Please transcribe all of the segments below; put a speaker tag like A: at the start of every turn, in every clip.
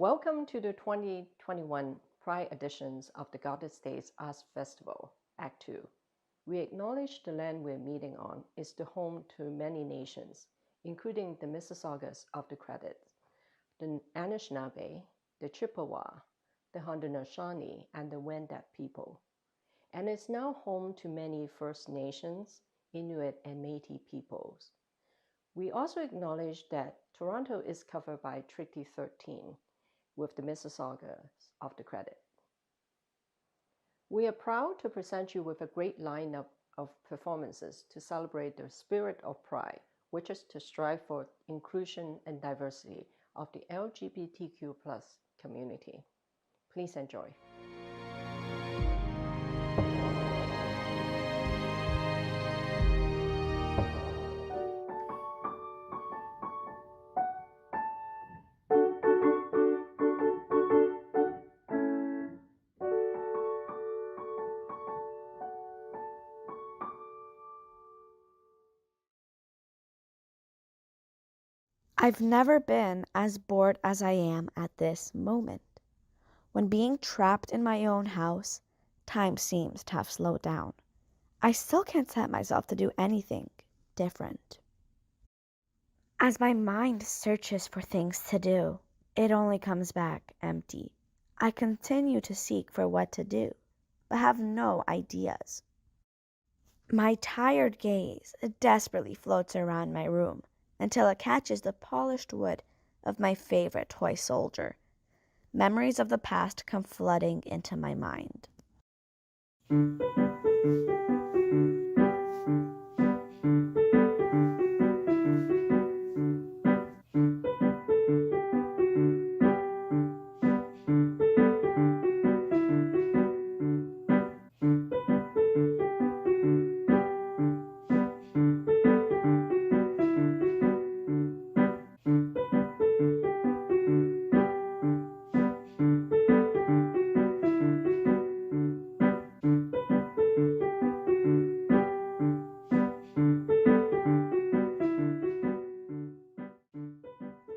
A: Welcome to the 2021 Pride editions of the Garden States Arts Festival, Act 2. We acknowledge the land we're meeting on is the home to many nations, including the Mississaugas of the Credit, the Anishinaabe, the Chippewa, the Haudenosaunee, and the Wendat people. And it's now home to many First Nations, Inuit, and Métis peoples. We also acknowledge that Toronto is covered by Treaty 13 with the Mississaugas of the Credit. We are proud to present you with a great lineup of performances to celebrate the spirit of pride, which is to strive for inclusion and diversity of the LGBTQ+ community. Please enjoy.
B: I've never been as bored as I am at this moment. When being trapped in my own house, time seems to have slowed down. I still can't set myself to do anything different. As my mind searches for things to do, it only comes back empty. I continue to seek for what to do, but have no ideas. My tired gaze desperately floats around my room until it catches the polished wood of my favorite toy soldier. Memories of the past come flooding into my mind.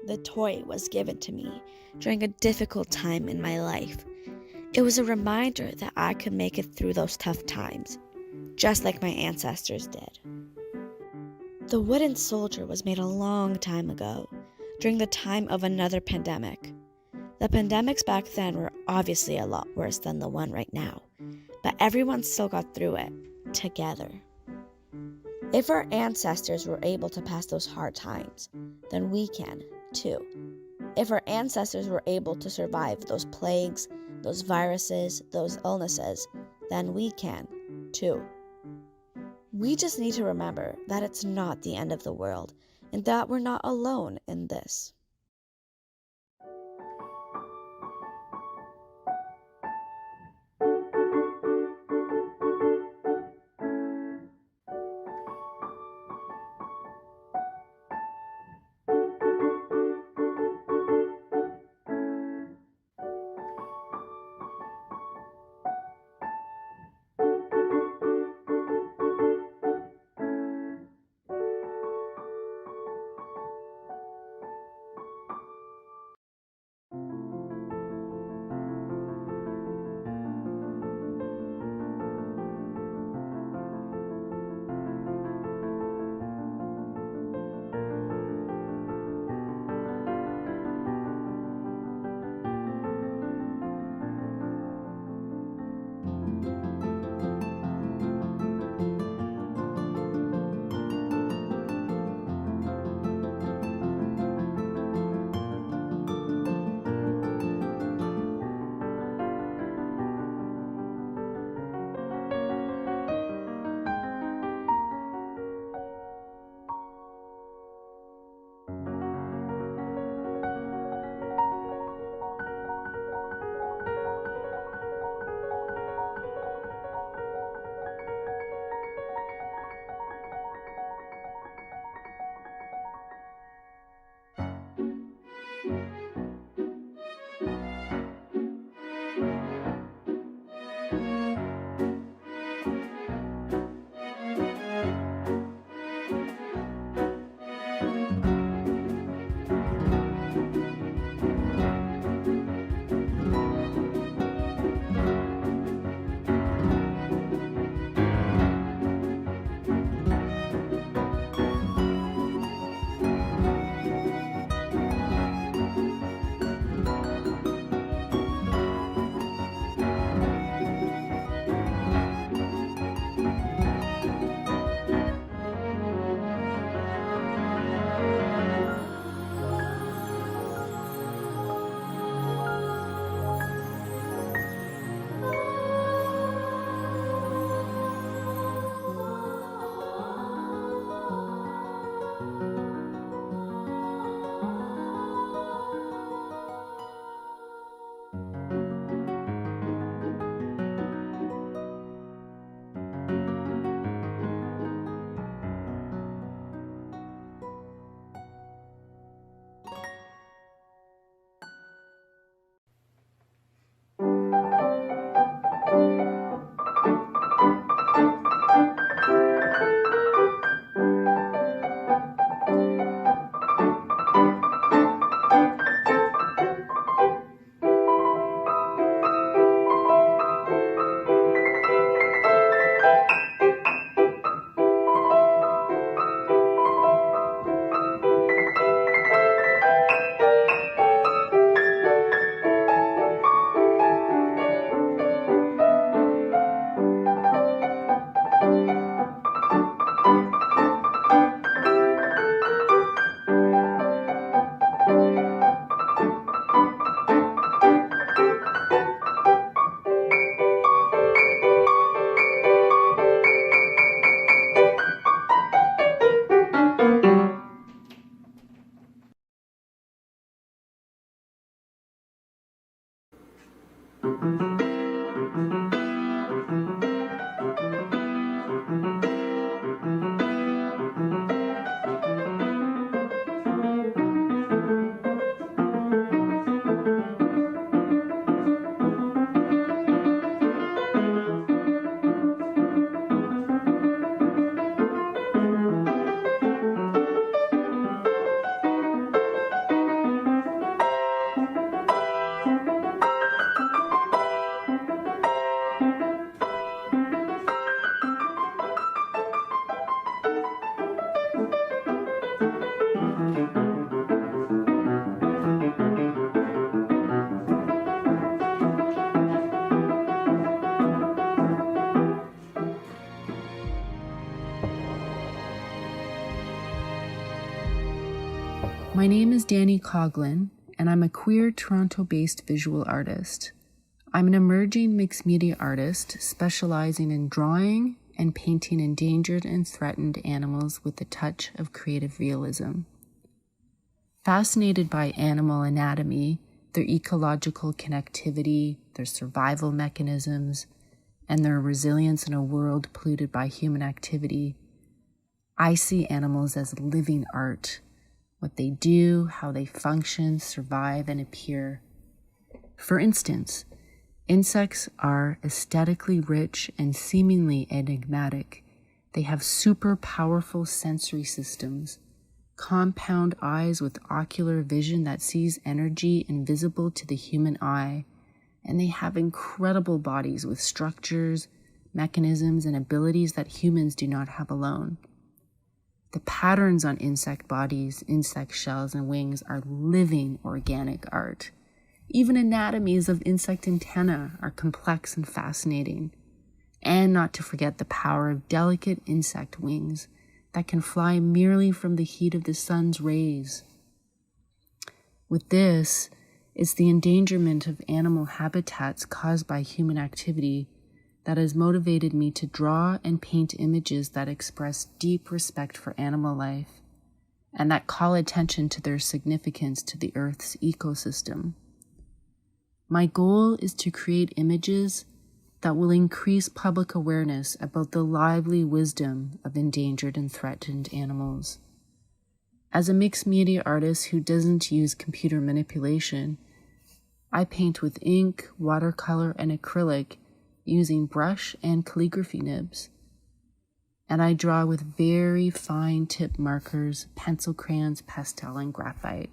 B: The toy was given to me during a difficult time in my life. It was a reminder that I could make it through those tough times, just like my ancestors did. The wooden soldier was made a long time ago, during the time of another pandemic. The pandemics back then were obviously a lot worse than the one right now, but everyone still got through it, together. If our ancestors were able to pass those hard times, then we can, too. If our ancestors were able to survive those plagues, those viruses, those illnesses, then we can, too. We just need to remember that it's not the end of the world and that we're not alone in this.
C: My name is Danny Coughlin, and I'm a queer Toronto-based visual artist. I'm an emerging mixed media artist specializing in drawing and painting endangered and threatened animals with a touch of creative realism. Fascinated by animal anatomy, their ecological connectivity, their survival mechanisms, and their resilience in a world polluted by human activity, I see animals as living art, what they do, how they function, survive, and appear. For instance, insects are aesthetically rich and seemingly enigmatic. They have super powerful sensory systems, compound eyes with ocular vision that sees energy invisible to the human eye, and they have incredible bodies with structures, mechanisms, and abilities that humans do not have alone. The patterns on insect bodies, insect shells, and wings are living organic art. Even anatomies of insect antennae are complex and fascinating. And not to forget the power of delicate insect wings that can fly merely from the heat of the sun's rays. With this, it's the endangerment of animal habitats caused by human activity that has motivated me to draw and paint images that express deep respect for animal life and that call attention to their significance to the Earth's ecosystem. My goal is to create images that will increase public awareness about the lively wisdom of endangered and threatened animals. As a mixed media artist who doesn't use computer manipulation, I paint with ink, watercolor, and acrylic using brush and calligraphy nibs. And I draw with very fine tip markers, pencil crayons, pastel, and graphite.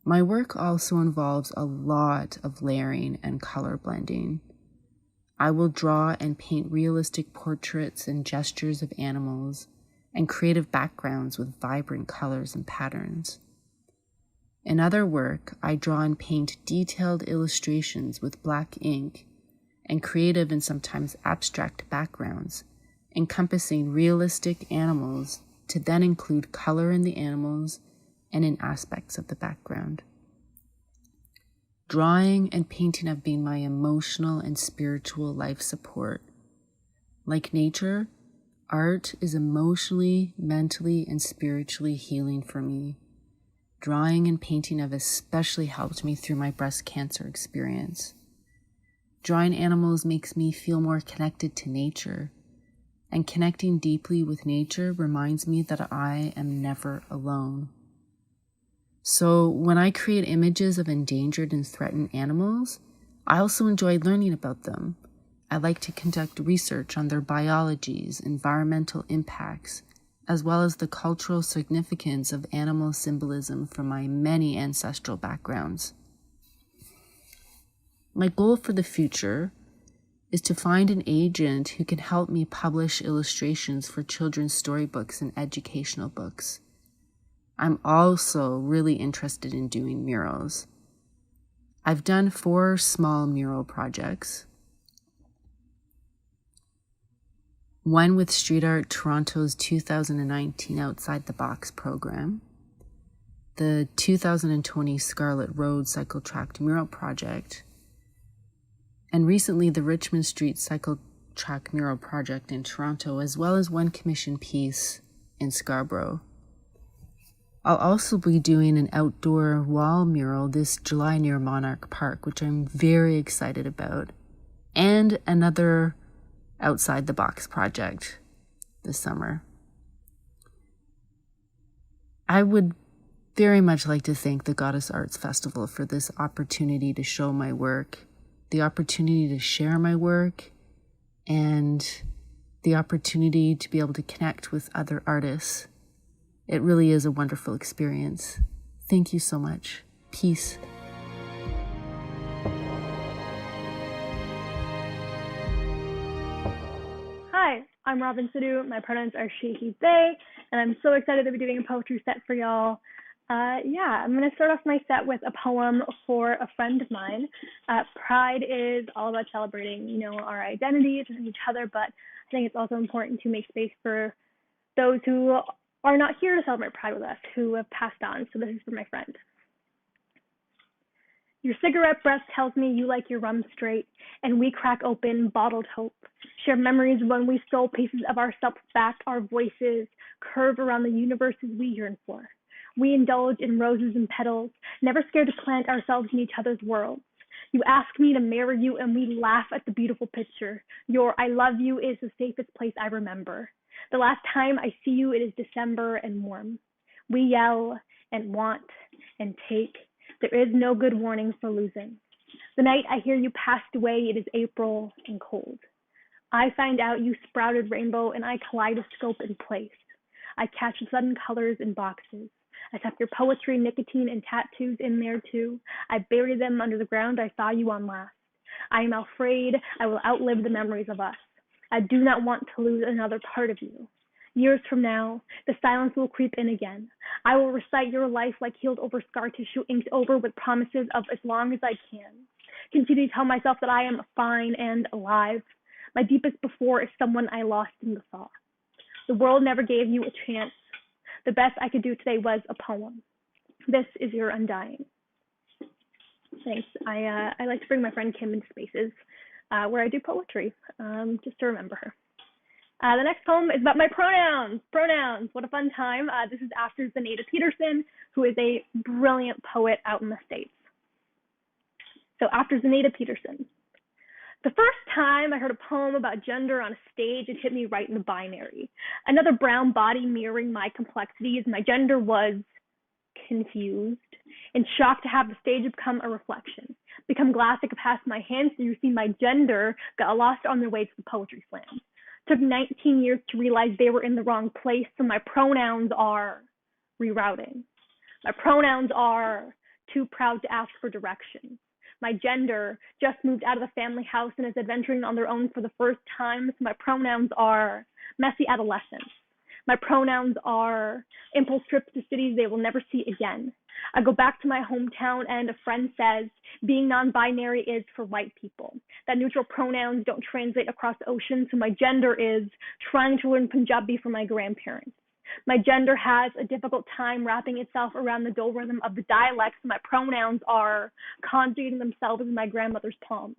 C: My work also involves a lot of layering and color blending. I will draw and paint realistic portraits and gestures of animals and creative backgrounds with vibrant colors and patterns. In other work, I draw and paint detailed illustrations with black ink and creative and sometimes abstract backgrounds, encompassing realistic animals to then include color in the animals and in aspects of the background. Drawing and painting have been my emotional and spiritual life support. Like nature, art is emotionally, mentally, and spiritually healing for me. Drawing and painting have especially helped me through my breast cancer experience. Drawing animals makes me feel more connected to nature, and connecting deeply with nature reminds me that I am never alone. So when I create images of endangered and threatened animals, I also enjoy learning about them. I like to conduct research on their biologies, environmental impacts, as well as the cultural significance of animal symbolism from my many ancestral backgrounds. My goal for the future is to find an agent who can help me publish illustrations for children's storybooks and educational books. I'm also really interested in doing murals. I've done 4 small mural projects. One with Street Art Toronto's 2019 Outside the Box program, the 2020 Scarlet Road Cycle Track mural project, and recently the Richmond Street Cycle Track mural project in Toronto, as well as one commissioned piece in Scarborough. I'll also be doing an outdoor wall mural this July near Monarch Park, which I'm very excited about, and another Outside the Box project this summer. I would very much like to thank the Goddess Arts Festival for this opportunity to show my work, the opportunity to share my work, and the opportunity to be able to connect with other artists. It really is a wonderful experience. Thank you so much. Peace.
D: Hi, I'm Robin Sidhu. My pronouns are she, he, they, and I'm so excited to be doing a poetry set for y'all. I'm going to start off my set with a poem for a friend of mine. Pride is all about celebrating, our identities and each other, but I think it's also important to make space for those who are not here to celebrate Pride with us, who have passed on. So this is for my friend. Your cigarette breath tells me you like your rum straight, and we crack open bottled hope. Share memories when we stole pieces of ourselves back, our voices curve around the universes we yearn for. We indulge in roses and petals, never scared to plant ourselves in each other's worlds. You ask me to marry you, and we laugh at the beautiful picture. Your I love you is the safest place I remember. The last time I see you, it is December and warm. We yell and want and take. There is no good warning for losing. The night I hear you passed away, it is April and cold. I find out you sprouted rainbow, and I kaleidoscope in place. I catch sudden colors in boxes. I tuck your poetry, nicotine, and tattoos in there too. I bury them under the ground I saw you on last. I am afraid I will outlive the memories of us. I do not want to lose another part of you. Years from now, the silence will creep in again. I will recite your life like healed over scar tissue, inked over with promises of as long as I can. Continue to tell myself that I am fine and alive. My deepest before is someone I lost in the thaw. The world never gave you a chance. The best I could do today was a poem. This is your undying. Thanks. I like to bring my friend Kim into spaces where I do poetry, just to remember her. The next poem is about my pronouns. Pronouns, what a fun time. This is after Zenaida Peterson, who is a brilliant poet out in the States. So after Zenaida Peterson. The first time I heard a poem about gender on a stage, it hit me right in the binary. Another brown body mirroring my complexities. My gender was confused and shocked to have the stage become a reflection. Become glass that could pass my hands through. You see, my gender got lost on their way to the poetry slam. Took 19 years to realize they were in the wrong place, so my pronouns are rerouting. My pronouns are too proud to ask for direction. My gender just moved out of the family house and is adventuring on their own for the first time, so my pronouns are messy adolescence. My pronouns are impulse trips to cities they will never see again. I go back to my hometown and a friend says, being non-binary is for white people. That neutral pronouns don't translate across oceans, so my gender is trying to learn Punjabi from my grandparents. My gender has a difficult time wrapping itself around the dual rhythm of the dialects. My pronouns are conjugating themselves in my grandmother's palms,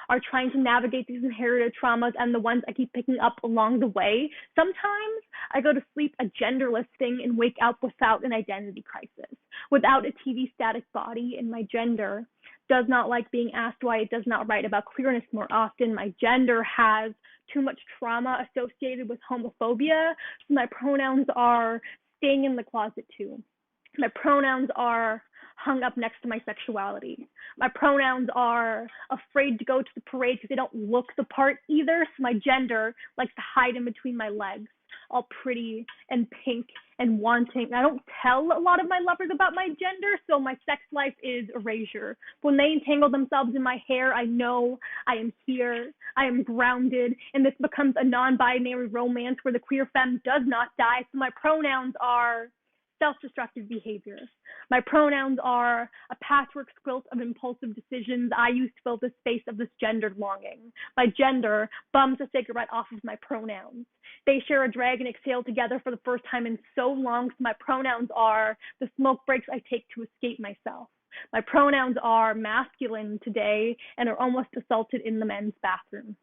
D: are trying to navigate these inherited traumas and the ones I keep picking up along the way. Sometimes I go to sleep a genderless thing and wake up without an identity crisis, without a TV static body, and my gender does not like being asked why it does not write about queerness more often. My gender has too much trauma associated with homophobia, so my pronouns are staying in the closet too. My pronouns are hung up next to my sexuality. My pronouns are afraid to go to the parade because they don't look the part either, so my gender likes to hide in between my legs, all pretty and pink and wanting. I don't tell a lot of my lovers about my gender, so my sex life is erasure. When they entangle themselves in my hair, I know I am here, I am grounded, and this becomes a non-binary romance where the queer femme does not die, so my pronouns are self-destructive behavior. My pronouns are a patchwork quilt of impulsive decisions I use to fill the space of this gendered longing. My gender bums a cigarette off of my pronouns. They share a drag and exhale together for the first time in so long, so my pronouns are the smoke breaks I take to escape myself. My pronouns are masculine today and are almost assaulted in the men's bathroom.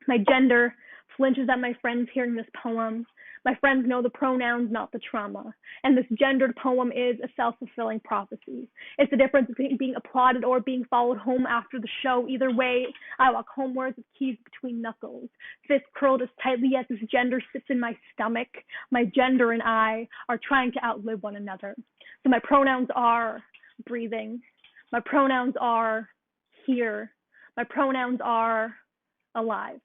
D: My gender flinches at my friends hearing this poem. My friends know the pronouns, not the trauma. And this gendered poem is a self-fulfilling prophecy. It's the difference between being applauded or being followed home after the show. Either way, I walk homewards with keys between knuckles, fist curled as tightly as this gender sits in my stomach. My gender and I are trying to outlive one another. So my pronouns are breathing. My pronouns are here. My pronouns are alive.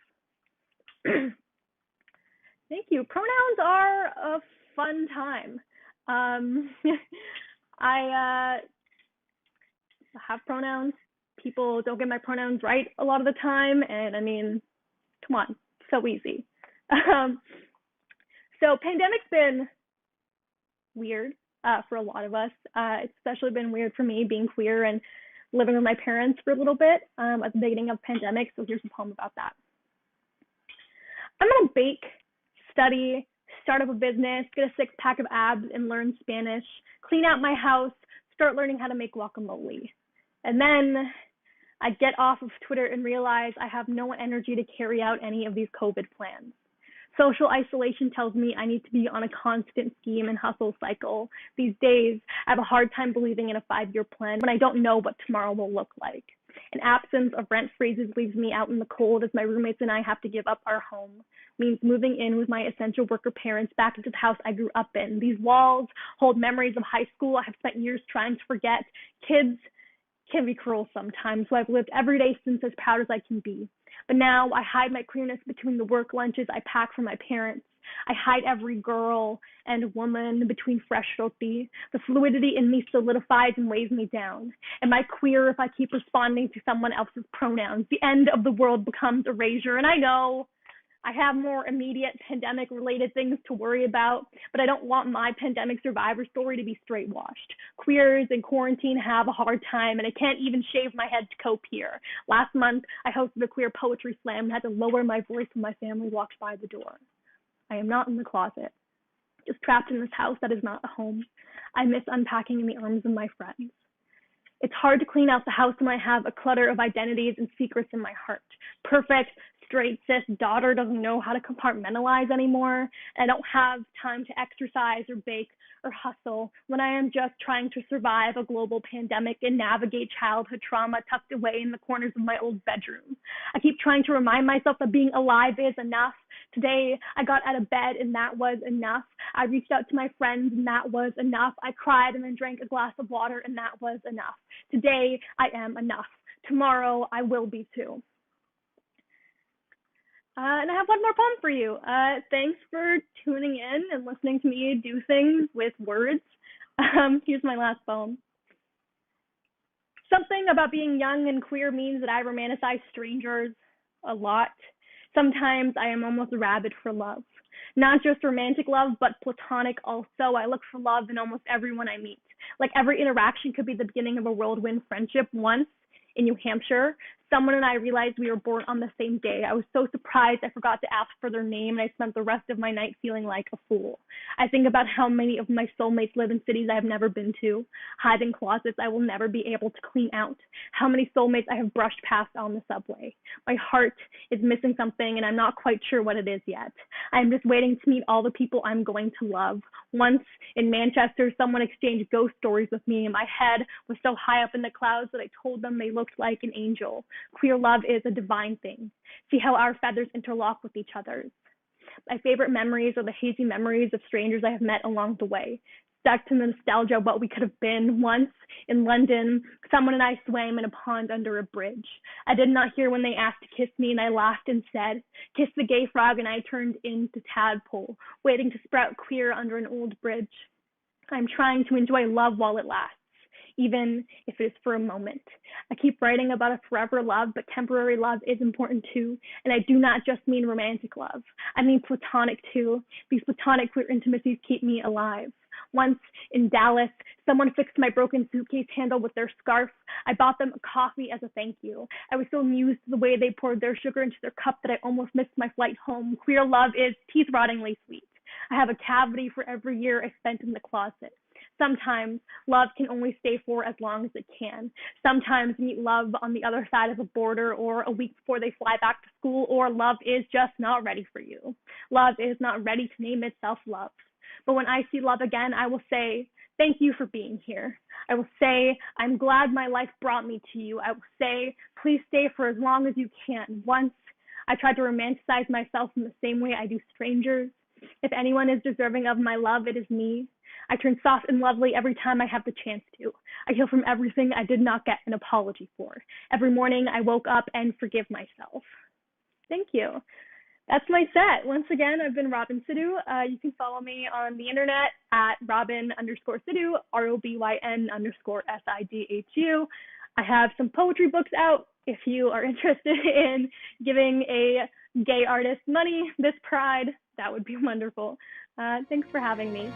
D: Thank you. Pronouns are a fun time. I have pronouns. People don't get my pronouns right a lot of the time, and I mean, come on, so easy. So pandemic's been weird for a lot of us. It's especially been weird for me being queer and living with my parents for a little bit at the beginning of the pandemic, so here's a poem about that. I'm gonna bake, study, start up a business, get a six-pack of abs, and learn Spanish, clean out my house, start learning how to make guacamole. And then I get off of Twitter and realize I have no energy to carry out any of these COVID plans. Social isolation tells me I need to be on a constant scheme and hustle cycle. These days, I have a hard time believing in a 5-year plan when I don't know what tomorrow will look like. An absence of rent freezes leaves me out in the cold as my roommates and I have to give up our home. Means moving in with my essential worker parents back into the house I grew up in. These walls hold memories of high school I have spent years trying to forget. Kids can be cruel sometimes, so I've lived every day since as proud as I can be. But now I hide my queerness between the work lunches I pack for my parents. I hide every girl and woman between fresh roti. The fluidity in me solidifies and weighs me down. Am I queer if I keep responding to someone else's pronouns? The end of the world becomes erasure. And I know I have more immediate pandemic-related things to worry about, but I don't want my pandemic survivor story to be straight-washed. Queers in quarantine have a hard time, and I can't even shave my head to cope here. Last month, I hosted a queer poetry slam and had to lower my voice when my family walked by the door. I am not in the closet, just trapped in this house that is not a home. I miss unpacking in the arms of my friends. It's hard to clean out the house when I have a clutter of identities and secrets in my heart. Perfect, straight, cis daughter doesn't know how to compartmentalize anymore. And I don't have time to exercise or bake or hustle when I am just trying to survive a global pandemic and navigate childhood trauma tucked away in the corners of my old bedroom. I keep trying to remind myself that being alive is enough. Today, I got out of bed and that was enough. I reached out to my friends and that was enough. I cried and then drank a glass of water and that was enough. Today, I am enough. Tomorrow, I will be too. And I have one more poem for you. Thanks for tuning in and listening to me do things with words. Here's my last poem. Something about being young and queer means that I romanticize strangers a lot. Sometimes I am almost rabid for love. Not just romantic love, but platonic also. I look for love in almost everyone I meet. Like every interaction could be the beginning of a whirlwind friendship. Once in New Hampshire, someone and I realized we were born on the same day. I was so surprised I forgot to ask for their name, and I spent the rest of my night feeling like a fool. I think about how many of my soulmates live in cities I have never been to, hide in closets I will never be able to clean out, how many soulmates I have brushed past on the subway. My heart is missing something, and I'm not quite sure what it is yet. I'm just waiting to meet all the people I'm going to love. Once in Manchester, someone exchanged ghost stories with me, and my head was so high up in the clouds that I told them they looked like an angel. Queer love is a divine thing. See how our feathers interlock with each other's. My favorite memories are the hazy memories of strangers I have met along the way. Stuck to the nostalgia of what we could have been. Once in London, someone and I swam in a pond under a bridge. I did not hear when they asked to kiss me, and I laughed and said, "Kiss the gay frog," and I turned into tadpole, waiting to sprout queer under an old bridge. I'm trying to enjoy love while it lasts, even if it is for a moment. I keep writing about a forever love, but temporary love is important too. And I do not just mean romantic love. I mean platonic too. These platonic queer intimacies keep me alive. Once in Dallas, someone fixed my broken suitcase handle with their scarf. I bought them a coffee as a thank you. I was so amused the way they poured their sugar into their cup that I almost missed my flight home. Queer love is teeth-rottingly sweet. I have a cavity for every year I spent in the closet. Sometimes love can only stay for as long as it can. Sometimes you meet love on the other side of a border or a week before they fly back to school, or love is just not ready for you. Love is not ready to name itself love. But when I see love again, I will say, thank you for being here. I will say, I'm glad my life brought me to you. I will say, please stay for as long as you can. Once I tried to romanticize myself in the same way I do strangers. If anyone is deserving of my love, it is me. I turn soft and lovely every time I have the chance to. I heal from everything I did not get an apology for. Every morning I woke up and forgive myself. Thank you. That's my set. Once again, I've been Robin Sidhu. You can follow me on the internet at Robin_Sidhu, ROBYN_SIDHU. I have some poetry books out. If you are interested in giving a gay artist money this Pride, that would be wonderful. Thanks for having me.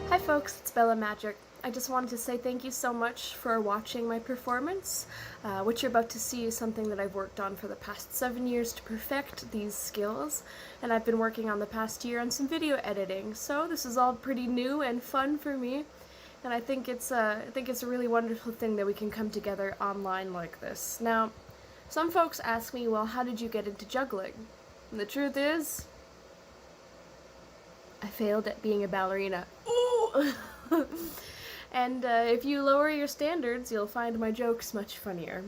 E: Hi folks, it's Bella Magic. I just wanted to say thank you so much for watching my performance. What you're about to see is something that I've worked on for the past 7 years to perfect these skills, and I've been working on the past year on some video editing, so this is all pretty new and fun for me, and I think it's a really wonderful thing that we can come together online like this. Now, some folks ask me, well, how did you get into juggling? And the truth is, I failed at being a ballerina. Ooh! And if you lower your standards, you'll find my jokes much funnier.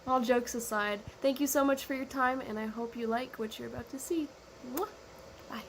E: All jokes aside, thank you so much for your time, and I hope you like what you're about to see. Mwah! Bye.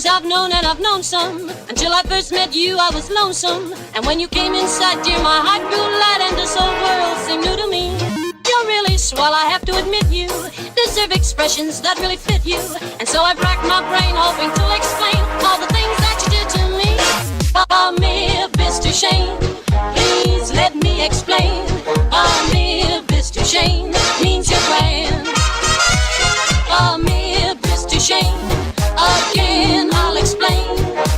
F: I've known and I've known some. Until I first met you, I was lonesome. And when you came inside, dear, my heart grew light and this whole world seemed new to me. You're really swell, I have to admit you deserve expressions that really fit you. And so I've racked my brain hoping to explain all the things that you did to me. Amir Shane, please let me explain. Amir Shane means you're grand. Amir Shane, again I'll explain.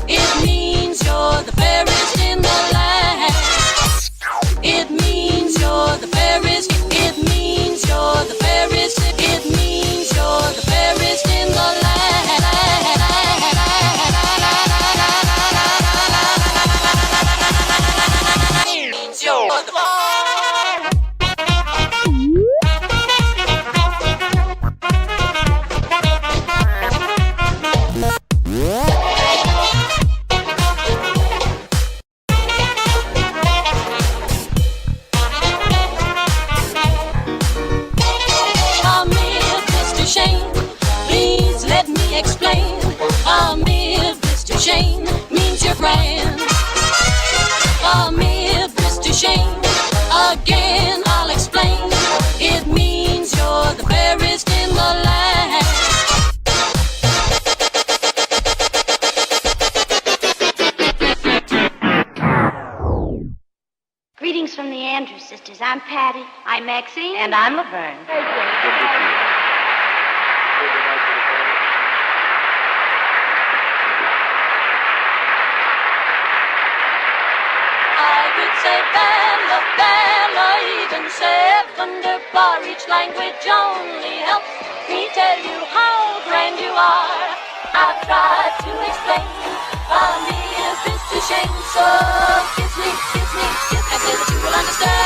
F: It means you're the fairest in the land. It means you're the fairest. It means you're the fairest. It means you're the fairest in the land. It means you're the explain. Amir Shane means you're grand. Amir Shane, again I'll explain. It means you're the fairest in the land.
G: Greetings from the Andrews sisters. I'm Patty.
H: I'm Maxine.
G: And I'm Laverne.
F: Say Bella, Bella, even Seven bar. Each language only helps me tell you how grand you are. I've tried to explain. Amir Shane, so kiss me, kiss me, kiss me, I said that you will understand.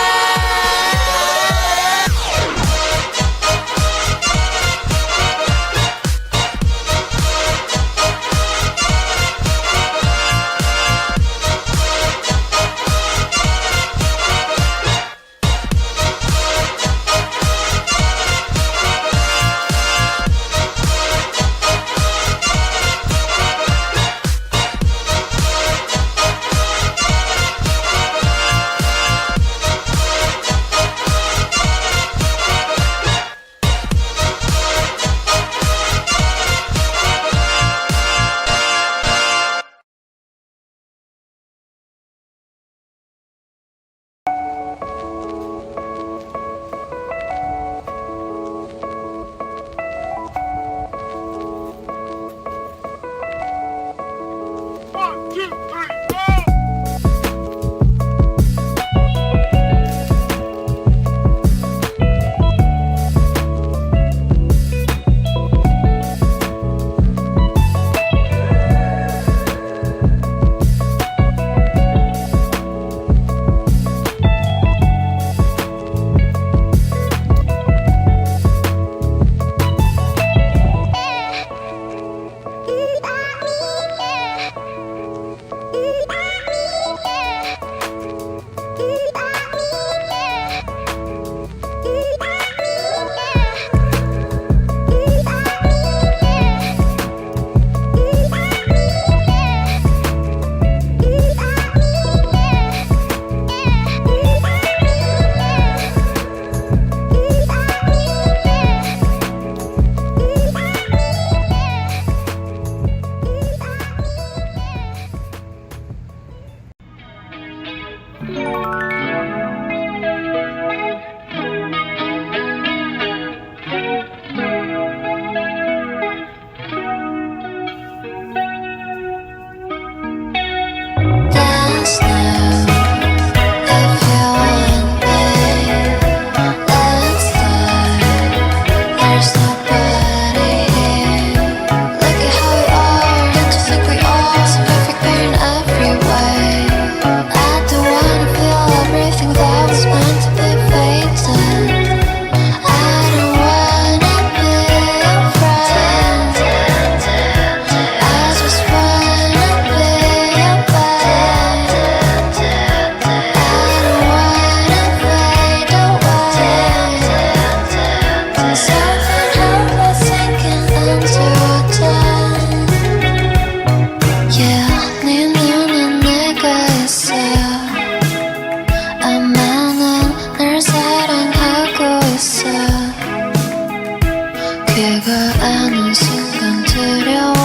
H: 두려워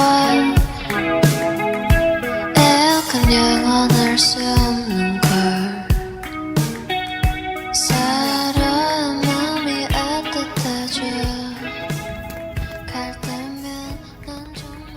H: 에어컨 영원할 수 없는 걸 사람 마음이 따뜻해져 갈 때면 난 정말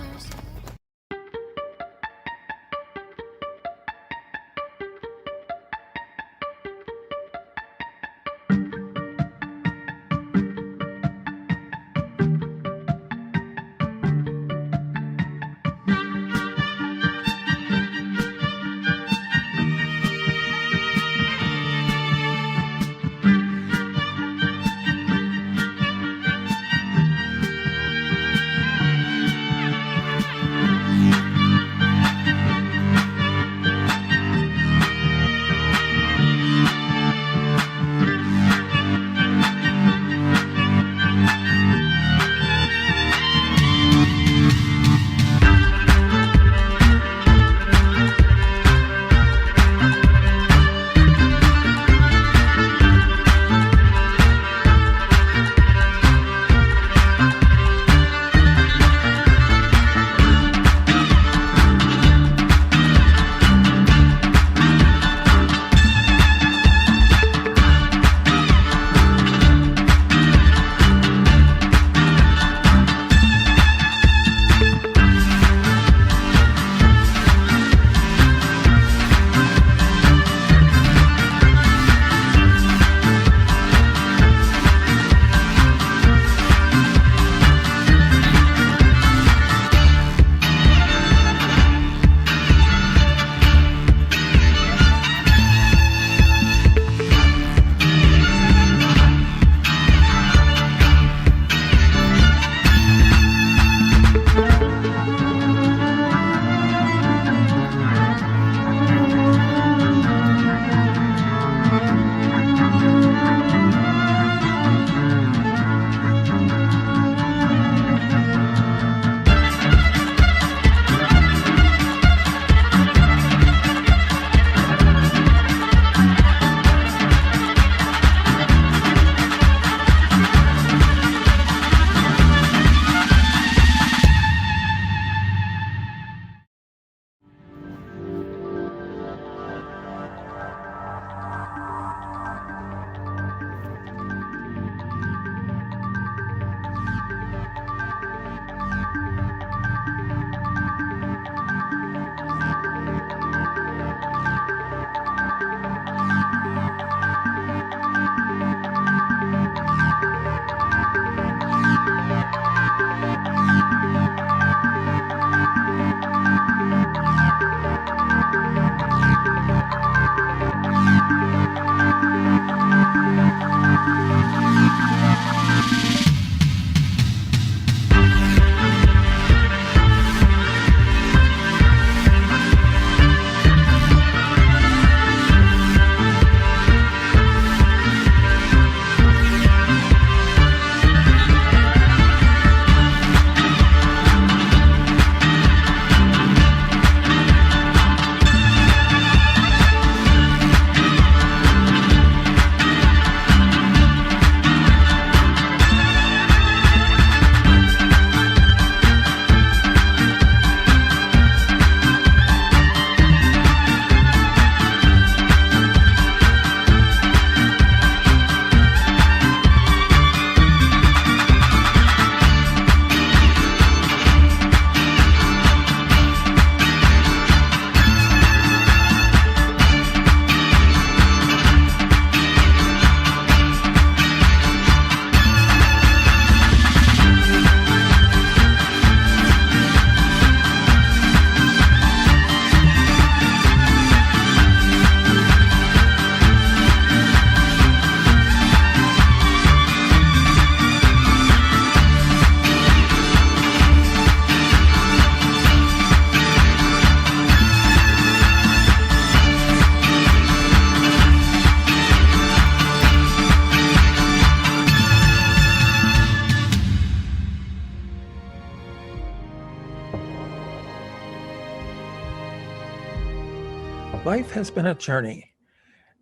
I: Life has been a journey,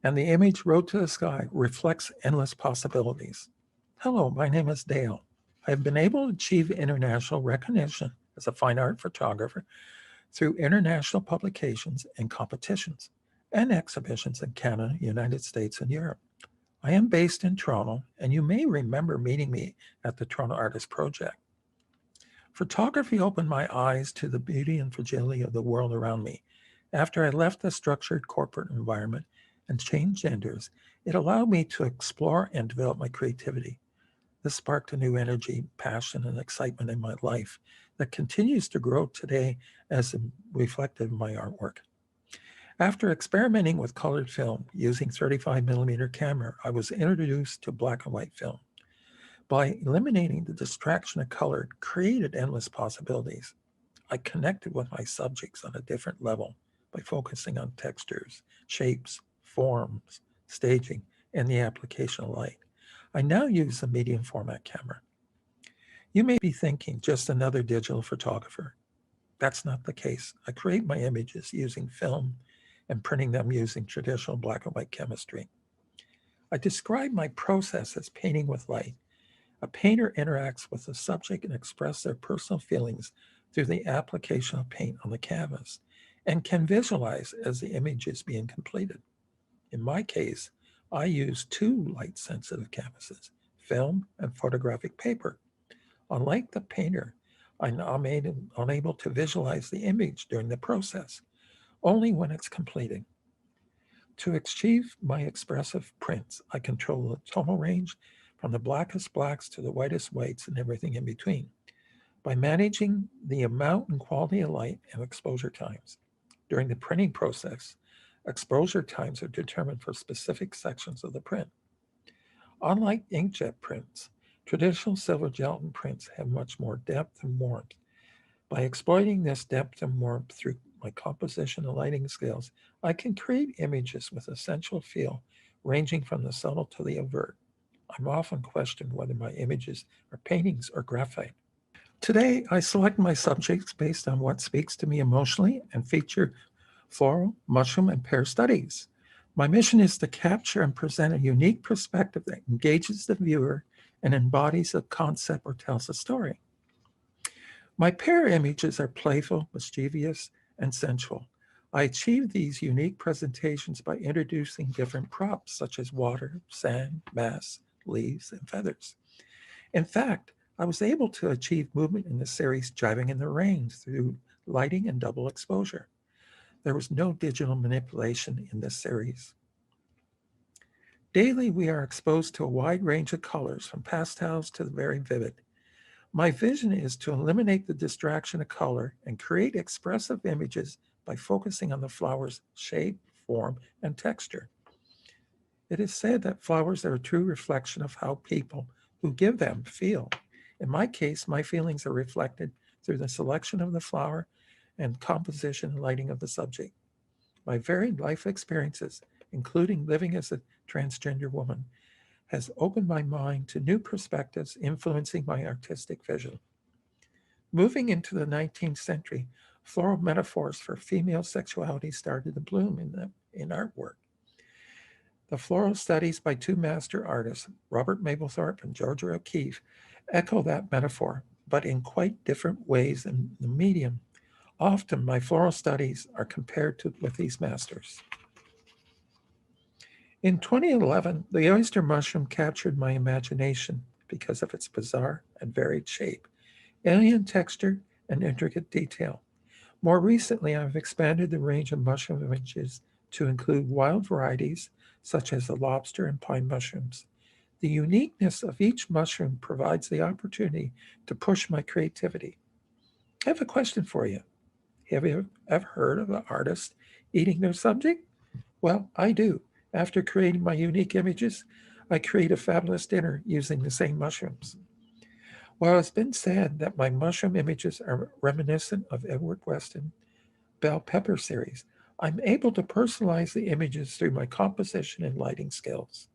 I: and the image Road to the Sky reflects endless possibilities. Hello, my name is Dale. I've been able to achieve international recognition as a fine art photographer through international publications and competitions and exhibitions in Canada, United States, and Europe. I am based in Toronto, and you may remember meeting me at the Toronto Artist Project. Photography opened my eyes to the beauty and fragility of the world around me. After I left the structured corporate environment and changed genders, it allowed me to explore and develop my creativity. This sparked a new energy, passion, and excitement in my life that continues to grow today as reflected in my artwork. After experimenting with colored film using 35mm camera, I was introduced to black and white film. By eliminating the distraction of color, it created endless possibilities. I connected with my subjects on a different level by focusing on textures, shapes, forms, staging, and the application of light. I now use a medium format camera. You may be thinking, just another digital photographer. That's not the case. I create my images using film and printing them using traditional black and white chemistry. I describe my process as painting with light. A painter interacts with the subject and expresses their personal feelings through the application of paint on the canvas and can visualize as the image is being completed. In my case, I use two light-sensitive canvases, film and photographic paper. Unlike the painter, I'm unable to visualize the image during the process, only when it's completed. To achieve my expressive prints, I control the tonal range from the blackest blacks to the whitest whites and everything in between by managing the amount and quality of light and exposure times. During the printing process, exposure times are determined for specific sections of the print. Unlike inkjet prints, traditional silver gelatin prints have much more depth and warmth. By exploiting this depth and warmth through my composition and lighting skills, I can create images with a sensual feel ranging from the subtle to the overt. I'm often questioned whether my images are paintings or graphite. Today, I select my subjects based on what speaks to me emotionally and feature floral, mushroom, and pear studies. My mission is to capture and present a unique perspective that engages the viewer and embodies a concept or tells a story. My pear images are playful, mischievous, and sensual. I achieve these unique presentations by introducing different props such as water, sand, mass, leaves, and feathers. In fact, I was able to achieve movement in the series Jiving in the Rain through lighting and double exposure. There was no digital manipulation in this series. Daily, we are exposed to a wide range of colors, from pastels to the very vivid. My vision is to eliminate the distraction of color and create expressive images by focusing on the flower's shape, form, and texture. It is said that flowers are a true reflection of how people who give them feel. In my case, my feelings are reflected through the selection of the flower and composition and lighting of the subject. My varied life experiences, including living as a transgender woman, has opened my mind to new perspectives influencing my artistic vision. Moving into the 19th century, floral metaphors for female sexuality started to bloom in artwork. The floral studies by two master artists, Robert Mapplethorpe and Georgia O'Keeffe, echo that metaphor, but in quite different ways in the medium. Often my floral studies are compared with these masters. In 2011, the oyster mushroom captured my imagination because of its bizarre and varied shape, alien texture, and intricate detail. More recently, I've expanded the range of mushroom images to include wild varieties, such as the lobster and pine mushrooms. The uniqueness of each mushroom provides the opportunity to push my creativity. I have a question for you. Have you ever heard of an artist eating their subject? Well, I do. After creating my unique images, I create a fabulous dinner using the same mushrooms. While it's been said that my mushroom images are reminiscent of Edward Weston Bell Pepper series, I'm able to personalize the images through my composition and lighting skills.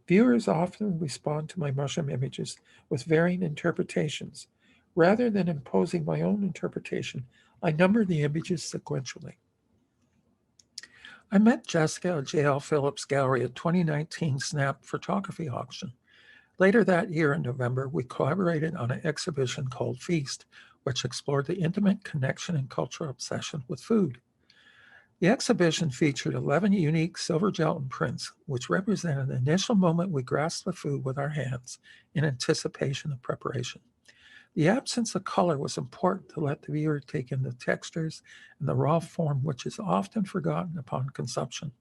I: Viewers often respond to my mushroom images with varying interpretations. Rather than imposing my own interpretation, I number the images sequentially. I met Jessica at J.L. Phillips Gallery at 2019 Snap Photography Auction. Later that year in November, we collaborated on an exhibition called Feast, which explored the intimate connection and cultural obsession with food. The exhibition featured 11 unique silver gelatin prints, which represented the initial moment we grasped the food with our hands in anticipation of preparation. The absence of color was important to let the viewer take in the textures and the raw form, which is often forgotten upon consumption.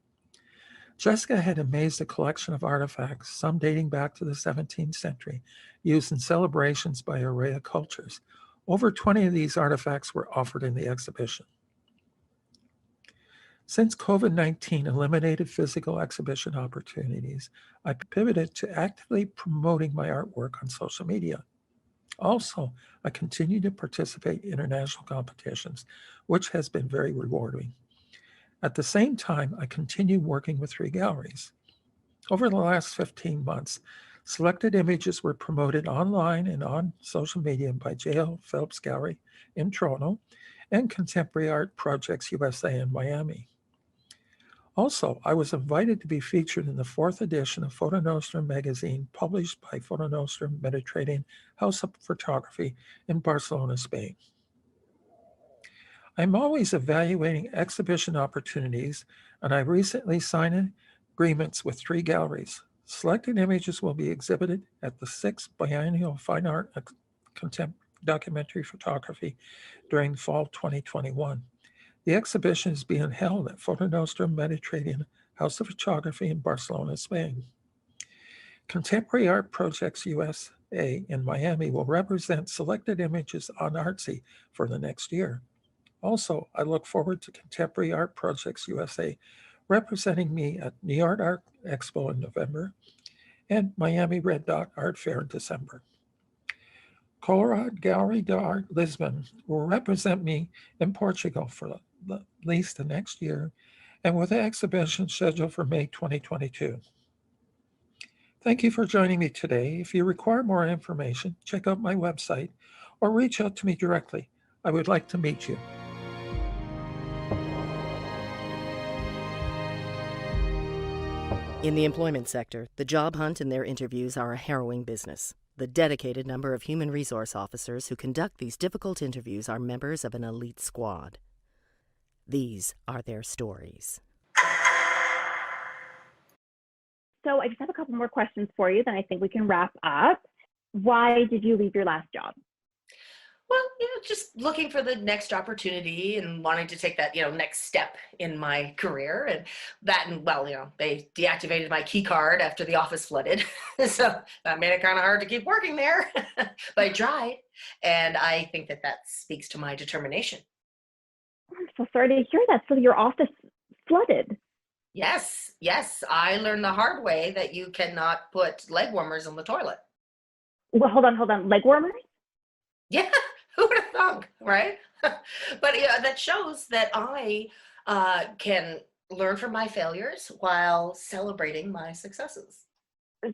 I: Jessica had amazed a collection of artifacts, some dating back to the 17th century, used in celebrations by an array of cultures. Over 20 of these artifacts were offered in the exhibition. Since COVID-19 eliminated physical exhibition opportunities, I pivoted to actively promoting my artwork on social media. Also, I continue to participate in international competitions, which has been very rewarding. At the same time, I continue working with 3 galleries. Over the last 15 months, selected images were promoted online and on social media by J.L. Phillips Gallery in Toronto and Contemporary Art Projects USA in Miami. Also, I was invited to be featured in the 4th edition of Foto Nostrum magazine, published by Foto Nostrum Mediterranean House of Photography in Barcelona, Spain. I'm always evaluating exhibition opportunities, and I recently signed agreements with 3 galleries. Selected images will be exhibited at the 6th Biennial Fine Art Contemporary Documentary Photography during fall 2021. The exhibition is being held at Foto Nostrum Mediterranean House of Photography in Barcelona, Spain. Contemporary Art Projects USA in Miami will represent selected images on Artsy for the next year. Also, I look forward to Contemporary Art Projects USA representing me at New York Art Expo in November and Miami Red Dot Art Fair in December. Colorado Gallery d'Art Lisbon will represent me in Portugal for at least the next year, and with the exhibition scheduled for May 2022. Thank you for joining me today. If you require more information, check out my website or reach out to me directly. I would like to meet you.
J: In the employment sector, the job hunt and their interviews are a harrowing business. The dedicated number of human resource officers who conduct these difficult interviews are members of an elite squad. These are their stories.
K: So I just have a couple more questions for you, then I think we can wrap up. Why did you leave your last job?
L: Well, just looking for the next opportunity and wanting to take that, next step in my career. And that, and they deactivated my key card after the office flooded. So that made it kind of hard to keep working there, but I tried. And I think that speaks to my determination.
K: I'm so sorry to hear that. So your office flooded?
L: Yes. I learned the hard way that you cannot put leg warmers in the toilet.
K: Well, hold on. Leg warmers?
L: Yeah. Who would have thunk, right? But that shows that I can learn from my failures while celebrating my successes.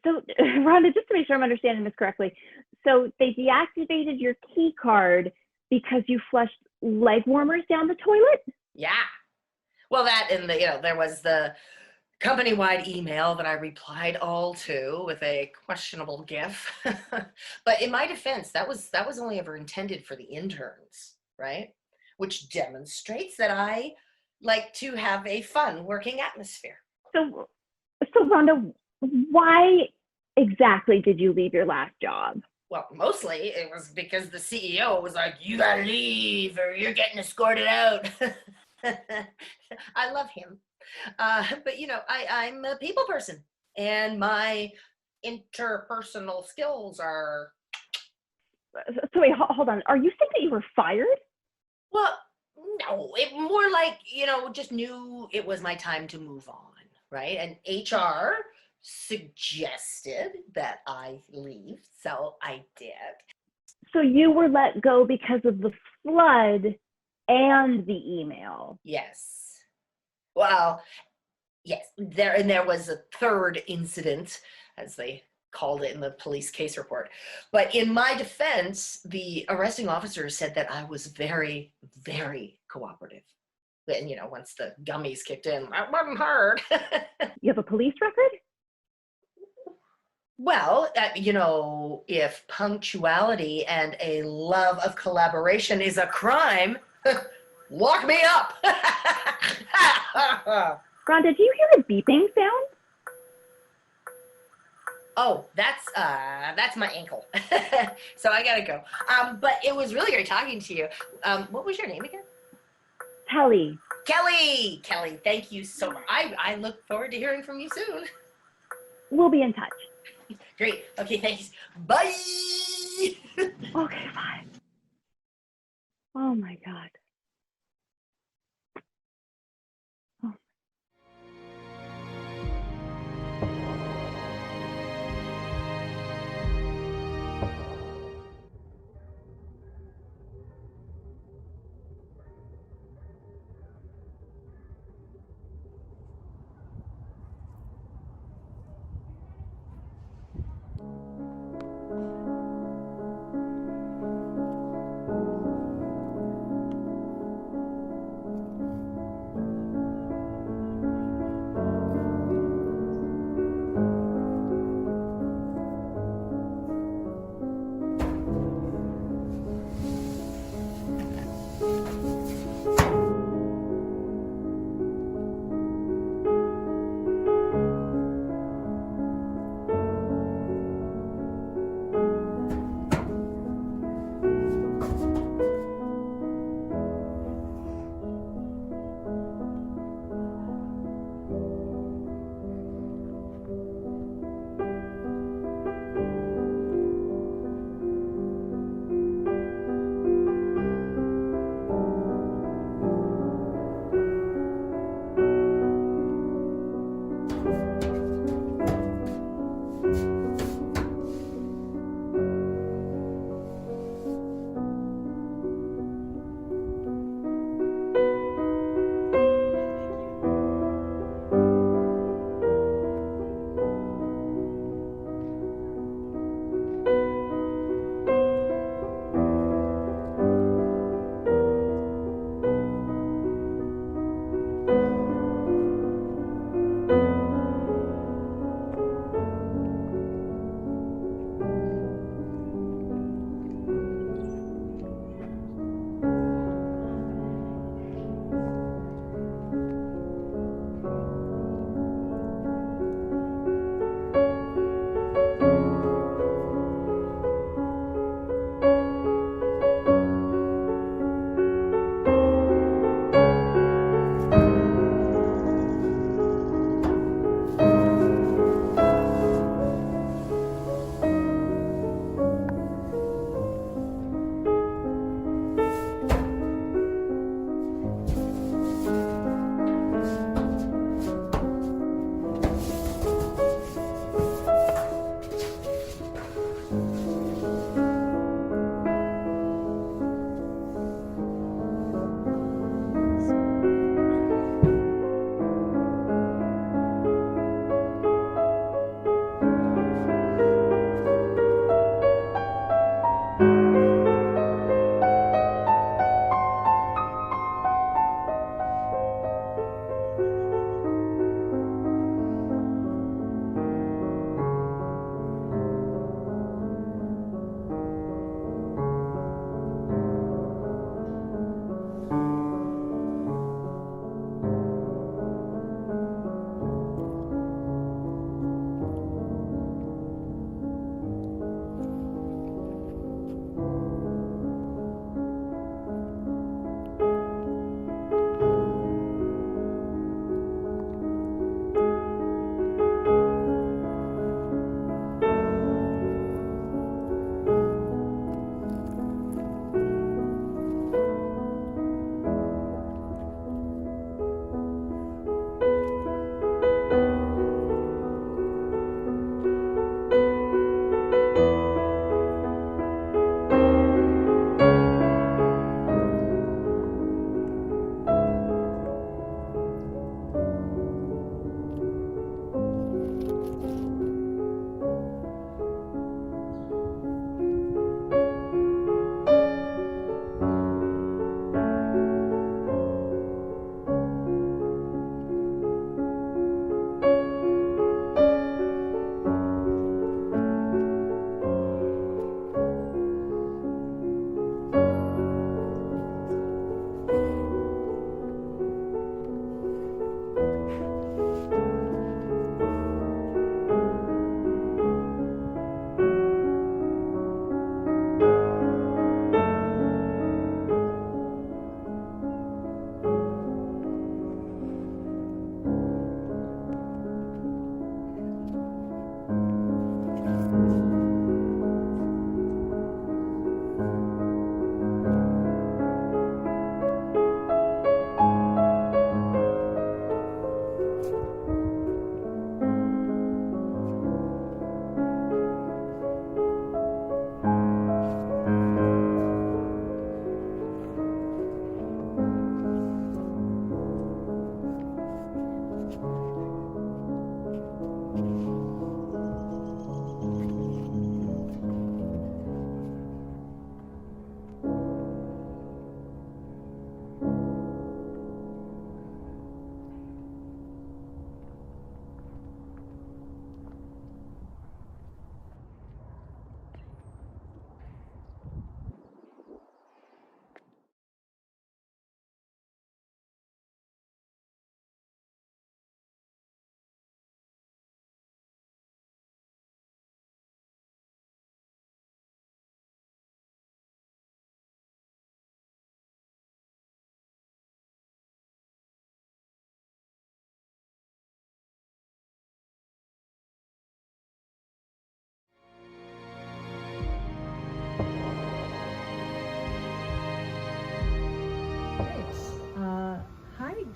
K: So, Rhonda, just to make sure I'm understanding this correctly, so they deactivated your key card because you flushed leg warmers down the toilet?
L: Yeah. Well, that and there was the company-wide email that I replied all to with a questionable GIF. But in my defense, that was only ever intended for the interns, right? Which demonstrates that I like to have a fun working atmosphere.
K: So Rhonda, why exactly did you leave your last job?
L: Well, mostly it was because the CEO was like, you gotta leave or you're getting escorted out. I love him. But I'm a people person and my interpersonal skills are.
K: So wait, hold on. Are you saying that you were fired?
L: Well, no, it more like, just knew it was my time to move on, right? And HR suggested that I leave, so I did.
K: So you were let go because of the flood and the email?
L: Yes. Well, yes, there was a third incident, as they called it in the police case report. But in my defense, the arresting officer said that I was very, very cooperative. And, once the gummies kicked in, that wasn't hard.
K: You have a police record?
L: Well, if punctuality and a love of collaboration is a crime, lock me up.
K: Ron, did you hear a beeping sound?
L: Oh, that's my ankle. So I gotta go. But it was really great talking to you. What was your name again?
K: Kelly.
L: Kelly, thank you so much. I look forward to hearing from you soon.
K: We'll be in touch.
L: Great. Okay, thanks. Bye.
K: Okay, bye. Oh my God.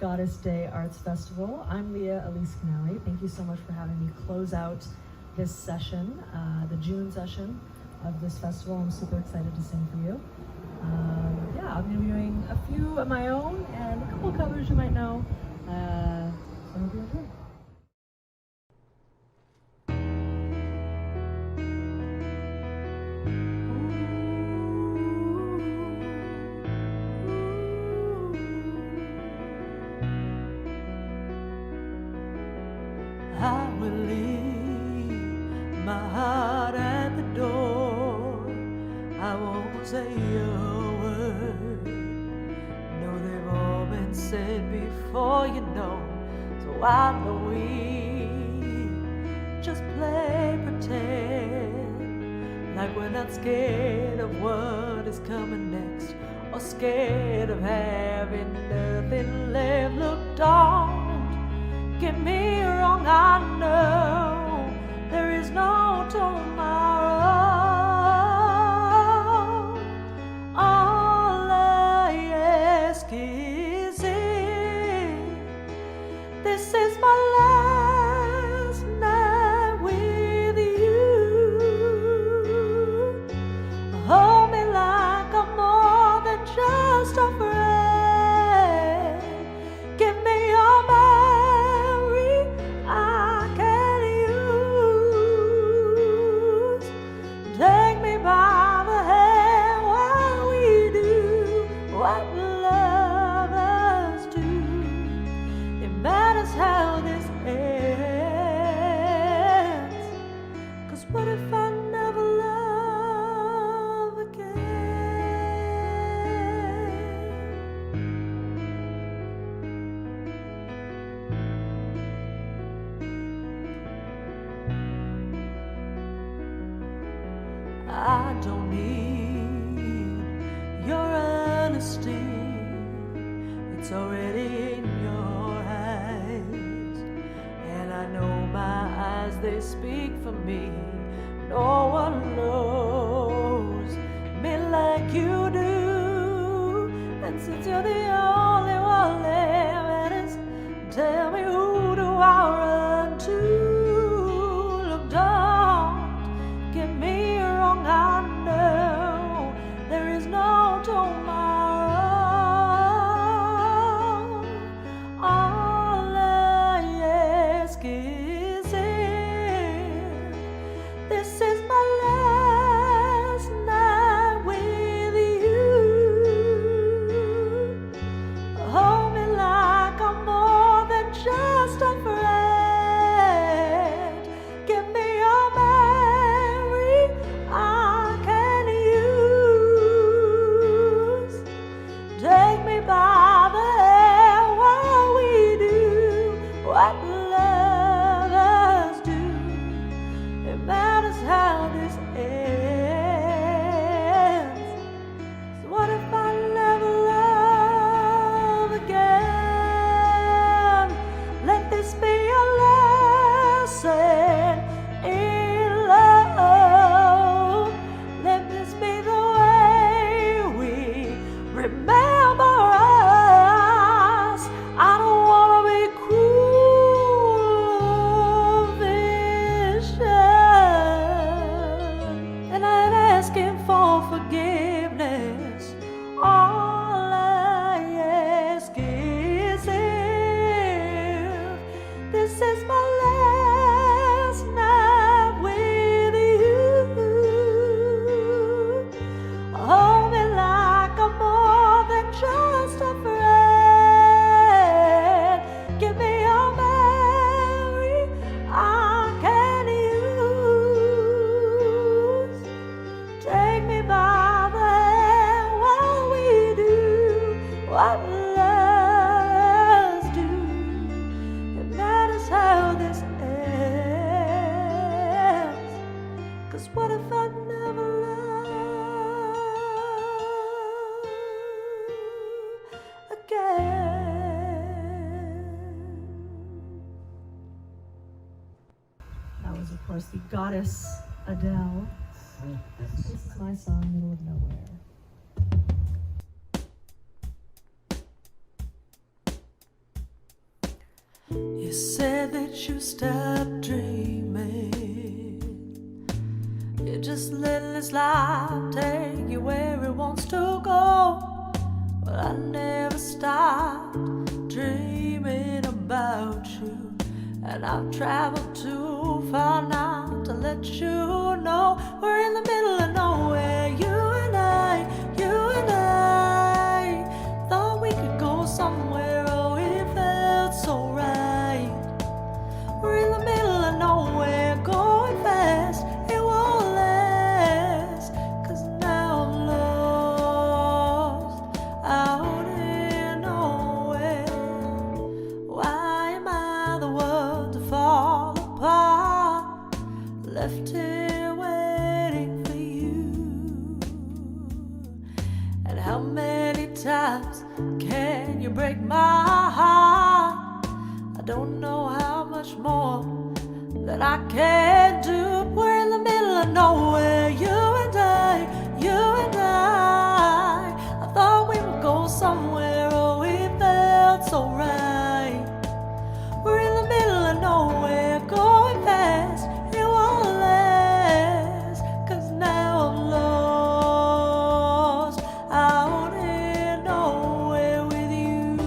M: Goddess Day Arts Festival. I'm Leah Elise Canali. Thank you so much for having me close out this session, the June session of this festival. I'm super excited to sing for you. Yeah, I'm going to be doing a few of my own and a couple of covers you might know. So I hope you enjoy.
N: I will leave my heart at the door. I won't say a word. No, they've all been said before, you know. So why don't we just play pretend like we're not scared of what is coming next, or scared of having nothing left. Look, don't get me wrong, I know there is no tomorrow. All I ask is if this is my last night with you, hold me like I'm more than just a friend. Give me your memory I can use. Take me by the hand while we do what lovers do. It matters how this ends, 'cause what if I never love again? I don't need your honesty, it's already in your eyes. And I know my eyes, they speak for me. No one knows me like you do. And since you're the only one left, tell me, who do I run to? Look, don't get me wrong, I know there is no tomorrow. All I ask is if this is my last night with you, hold me like I'm more than just a friend. Give me your memory I can use. Take me by the hand while we do what lovers do. It matters how this ends. So what if I never love again? Let this be a lesson in love. Let this be the way we remember us. I don't wanna be cruel or vicious, and I ain't asking for forgiveness. All I ask is if this is my last night with you, hold me like I'm more than just a friend. Give me your memory I can use. Take me by the hand while we do what lovers do. It matters how this ends, 'cause what if I never love again?
M: That was, of course, the goddess Adele. This is my song, Middle of Nowhere.
N: let you stop dreaming. You just let this life take you where it wants to go. But I never stopped dreaming about you, and I've traveled too far now to let you know we're in the middle of nowhere. You and I thought we could go somewhere. Oh, it felt so right. We're in the middle of nowhere, going fast. It won't last, 'cause now I'm lost out in nowhere. Why am I the one to fall apart, left here waiting for you? And how many times can you break my heart? I don't know how much more that I can do. We're in the middle of nowhere, you and I. I thought we would go somewhere. Oh, it felt so right. We're in the middle of nowhere, going fast. It won't last, 'cause now I'm lost out in nowhere with you.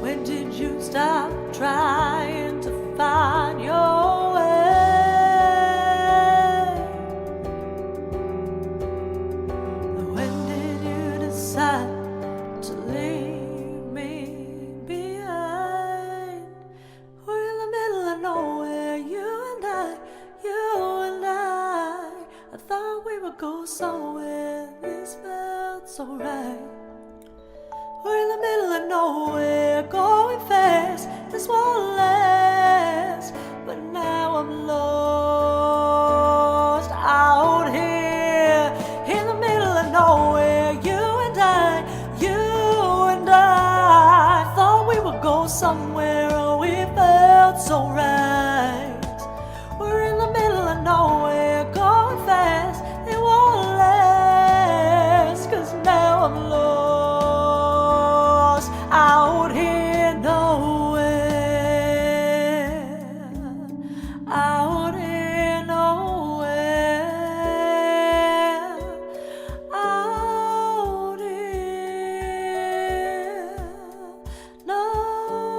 N: When did you stop trying to find your way? When did you decide to leave me behind? We're in the middle of nowhere, you and I. I thought we would go somewhere. This felt so right. We're in the middle of nowhere, going fast. This won't last, but now I'm lost out here in the middle of nowhere. You and I thought we would go somewhere. Oh, it felt so right. We're in the middle of nowhere, going fast. It won't last, 'cause now I'm lost out here nowhere, out here nowhere, out here nowhere.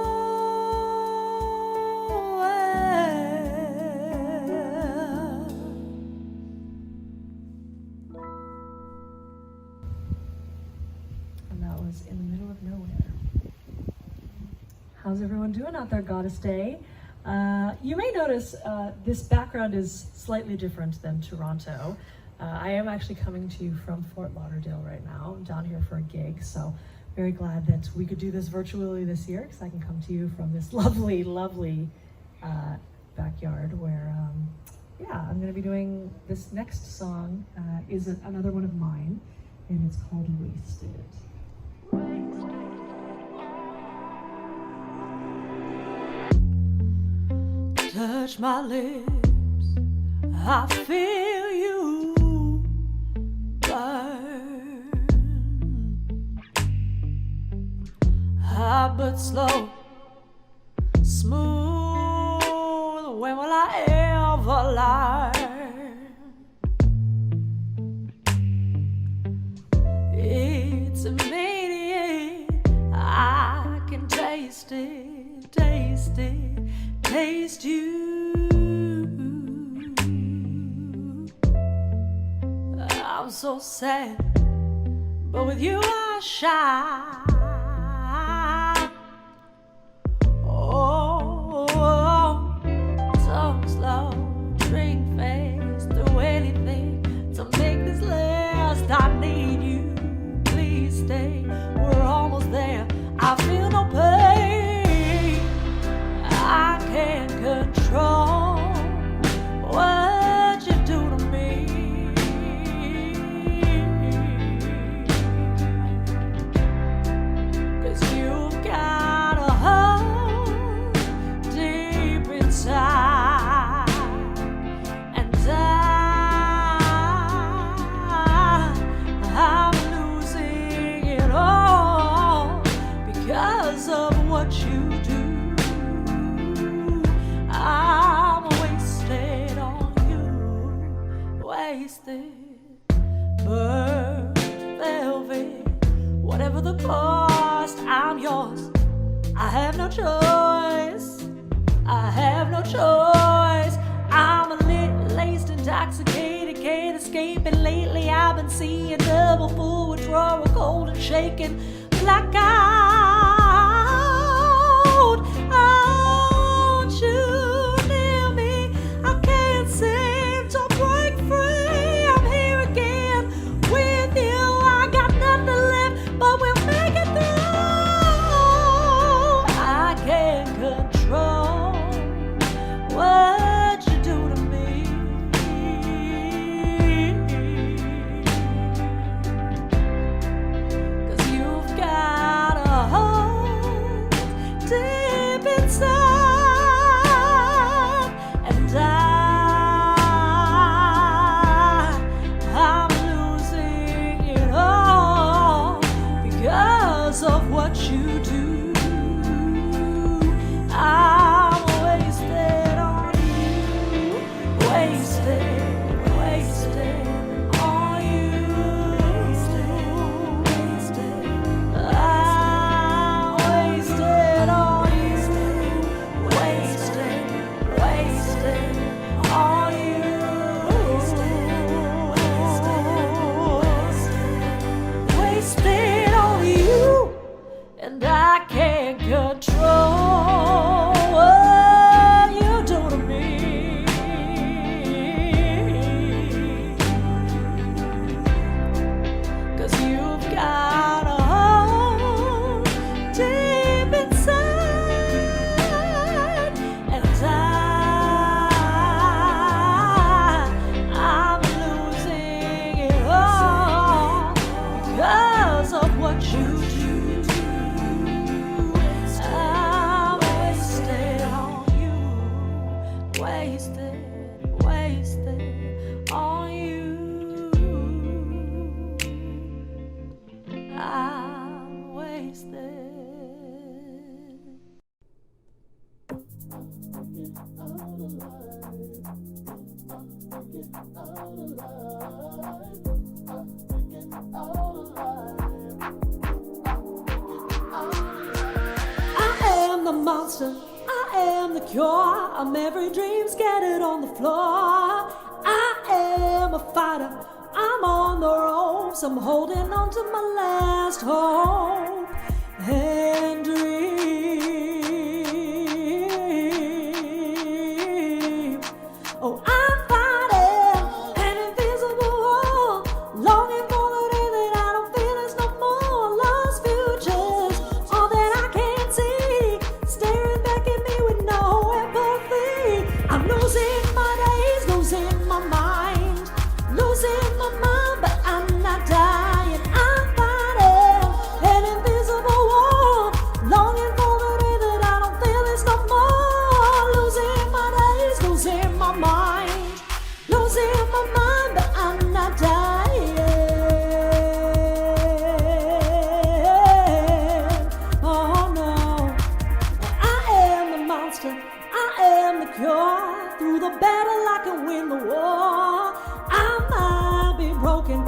M: And that was In the Middle of Nowhere. How's everyone doing out there, Goddess Day? You may notice this background is slightly different than Toronto. I am actually coming to you from Fort Lauderdale right now. I'm down here for a gig, so very glad that we could do this virtually this year, because I can come to you from this lovely, lovely backyard where, I'm going to be doing this next song, is another one of mine, and it's called Wasted.
N: Touch my lips, I feel you burn. Hot but slow, smooth. When will I ever learn? It's immediate, I can taste it, taste you. I'm so sad, but with you I shine. Oh, talk slow, drink fast, do anything to make this last. I need you, please stay. We're almost there. I feel no pain. I can't control what you do to me. wasted. Burn velvet, whatever the cost, I'm yours. I have no choice. I have no choice. I'm a lit, laced, intoxicated, can't escape it. Lately I've been seeing double full withdrawal, cold and shaking, blackout. I want you near me. I can't seem to break free. I'm here again with you. I got nothing left, but we'll make it through. I can't control what you do to me. 'Cause you've got a hold deep inside, and I'm losing it all because of what you do. I'm wasted on you, wasted, wasted on you. I'm wasted on you, wasted, wasted on you. Wasted on you, and I can't control what you do to me. 'Cause you've got a hold deep inside, and I'm losing it all because of what you do. I'm wasted on you, wasted, wasted on you. I'm wasted. I am the monster, I am the cure. I'm every dream scattered on the floor. I am a fighter, I'm on the ropes. I'm holding on to my last hope and dream. Oh, I'm fighting an invisible war, longing for the day that I don't feel there's no more. Lost futures, all that I can't see, staring back at me with no empathy. I'm losing my days, losing my mind, losing my mind, but I'm not dying. I'm fighting an invisible war, longing for the day that I don't feel this no more. Losing my days, losing my mind, losing my mind, but I'm not dying. Oh no, I am the monster, I am the cure. Through the battle I can win the war. I might be broken,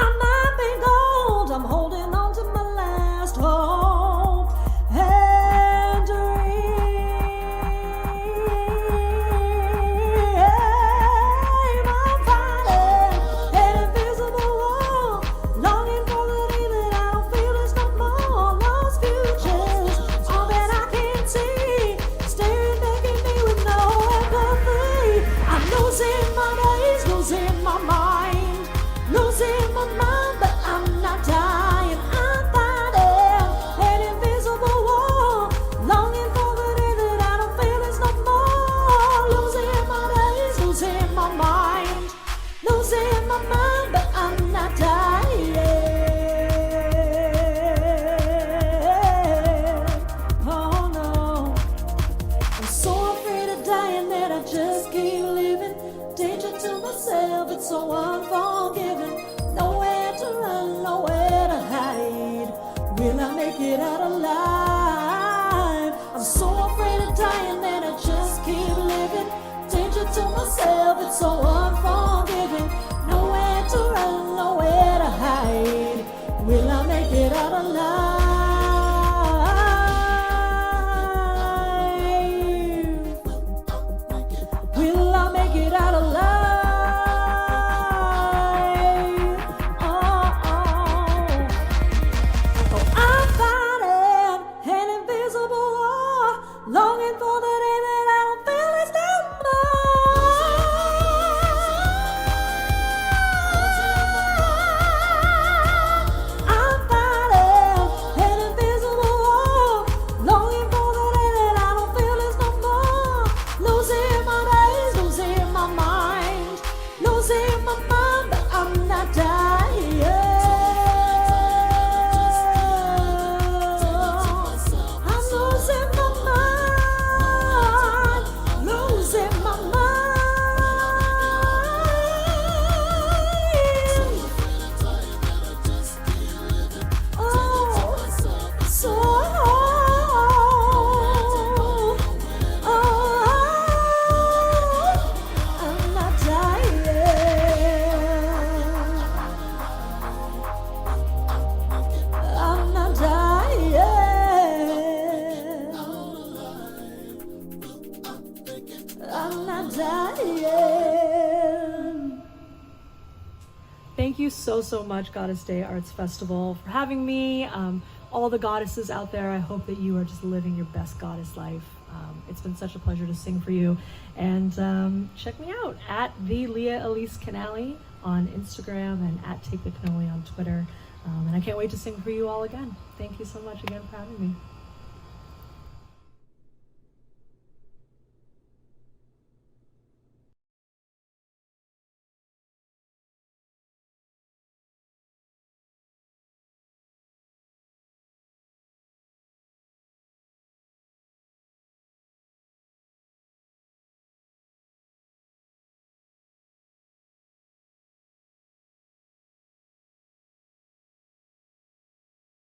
N: I might be gold. I'm holding on to my last hope and dream. I'm fighting an invisible war, longing for the day that I don't feel this no more. Lost futures, all that I can't see, staring back at me with no empathy. I'm losing my days, losing my mind, losing my mind, but I'm not dying. I'm fighting an invisible war, longing for the day that I don't feel this no more. Losing my days, losing my mind, losing my mind, but I'm not dying. Oh no, I'm so afraid of dying that I just keep living. Danger to myself, it's so unforgiving. Nowhere to run, nowhere to hide. Will I make it out alive? I'm so afraid of dying that I just keep living. Danger to myself, it's so unforgiving. No in my mind, but I'm not dying. I'm losing my mind, losing my mind. Oh, so.
M: Thank you so much, Goddess Day Arts Festival, for having me. All the goddesses out there, I hope that you are just living your best goddess life. It's been such a pleasure to sing for you. And check me out at the Leah Elise Canali on Instagram and at Take the Cannoli on Twitter. And I can't wait to sing for you all again. Thank you so much again for having me.